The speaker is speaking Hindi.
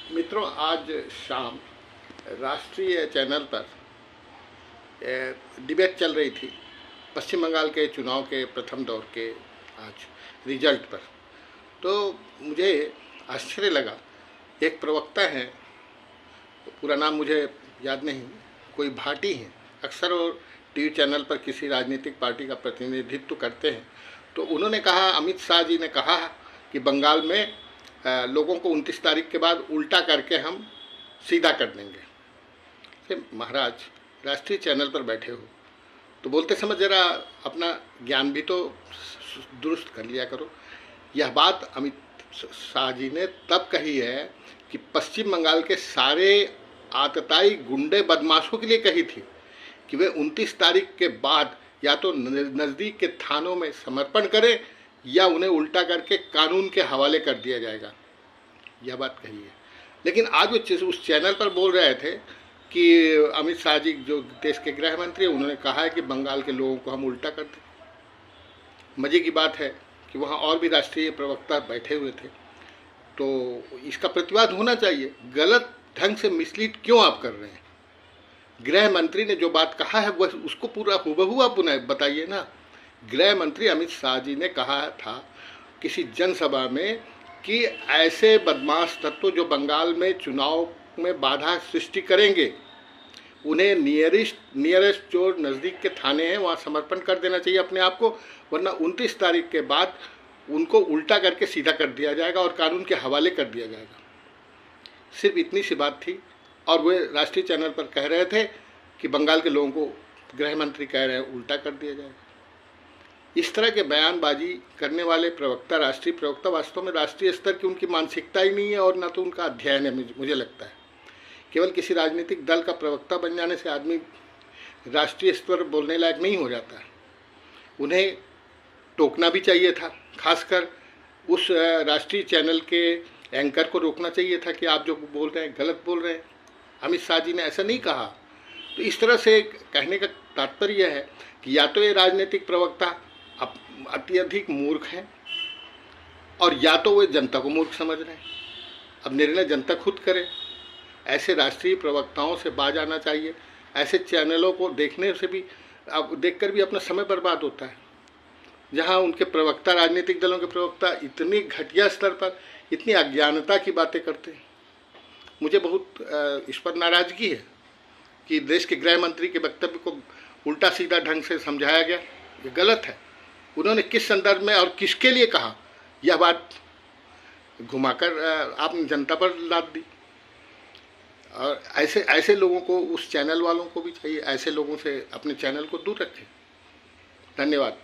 मित्रों, आज शाम राष्ट्रीय चैनल पर डिबेट चल रही थी पश्चिम बंगाल के चुनाव के प्रथम दौर के आज रिजल्ट पर। तो मुझे आश्चर्य लगा, एक प्रवक्ता हैं, पूरा नाम मुझे याद नहीं, कोई भाटी हैं, अक्सर वो टीवी चैनल पर किसी राजनीतिक पार्टी का प्रतिनिधित्व करते हैं। तो उन्होंने कहा, अमित शाह जी ने कहा कि बंगाल में लोगों को 29 तारीख के बाद उल्टा करके हम सीधा कर देंगे। महाराज, राष्ट्रीय चैनल पर बैठे हो तो बोलते समय ज़रा अपना ज्ञान भी तो दुरुस्त कर लिया करो। यह बात अमित शाह जी ने तब कही है कि पश्चिम बंगाल के सारे आतताई गुंडे बदमाशों के लिए कही थी कि वे 29 तारीख के बाद या तो नज़दीक के थानों में समर्पण करें या उन्हें उल्टा करके कानून के हवाले कर दिया जाएगा। यह बात कही है। लेकिन आज वो उस चैनल पर बोल रहे थे कि अमित शाह जी जो देश के गृह मंत्री, उन्होंने कहा है कि बंगाल के लोगों को हम उल्टा कर दें। मज़े की बात है कि वहाँ और भी राष्ट्रीय प्रवक्ता बैठे हुए थे, तो इसका प्रतिवाद होना चाहिए। गलत ढंग से मिसलीड क्यों आप कर रहे हैं? गृह मंत्री ने जो बात कहा है वह उसको पूरा हुबहू आप बताइए ना। गृह मंत्री अमित शाह जी ने कहा था किसी जनसभा में कि ऐसे बदमाश तत्व जो बंगाल में चुनाव में बाधा सृष्टि करेंगे, उन्हें नियरेस्ट जो नज़दीक के थाने हैं वहाँ समर्पण कर देना चाहिए अपने आप को, वरना 29 तारीख के बाद उनको उल्टा करके सीधा कर दिया जाएगा और कानून के हवाले कर दिया जाएगा। सिर्फ इतनी सी बात थी और वे राष्ट्रीय चैनल पर कह रहे थे कि बंगाल के लोगों को गृह मंत्री कह रहे हैं उल्टा कर दिया जाएगा। इस तरह के बयानबाजी करने वाले प्रवक्ता, राष्ट्रीय प्रवक्ता, वास्तव में राष्ट्रीय स्तर की उनकी मानसिकता ही नहीं है और ना तो उनका अध्ययन है। मुझे लगता है केवल किसी राजनीतिक दल का प्रवक्ता बन जाने से आदमी राष्ट्रीय स्तर बोलने लायक नहीं हो जाता है। उन्हें टोकना भी चाहिए था, खासकर उस राष्ट्रीय चैनल के एंकर को रोकना चाहिए था कि आप जो बोल रहे हैं गलत बोल रहे हैं। अमित शाह जी ने ऐसा नहीं कहा। तो इस तरह से कहने का तात्पर्य है कि या तो ये राजनीतिक प्रवक्ता अत्यधिक मूर्ख हैं और या तो वे जनता को मूर्ख समझ रहे हैं। अब निर्णय जनता खुद करे। ऐसे राष्ट्रीय प्रवक्ताओं से बाज आना चाहिए। ऐसे चैनलों को देखने से भी, अब देखकर भी अपना समय बर्बाद होता है, जहां उनके प्रवक्ता, राजनीतिक दलों के प्रवक्ता इतनी घटिया स्तर पर इतनी अज्ञानता की बातें करते हैं। मुझे बहुत इस पर नाराज़गी है कि देश के गृह मंत्री के वक्तव्य को उल्टा सीधा ढंग से समझाया गया। ये गलत है। उन्होंने किस संदर्भ में और किसके लिए कहा, यह बात घुमाकर आपने जनता पर लाद दी। और ऐसे लोगों को, उस चैनल वालों को भी चाहिए ऐसे लोगों से अपने चैनल को दूर रखें। धन्यवाद।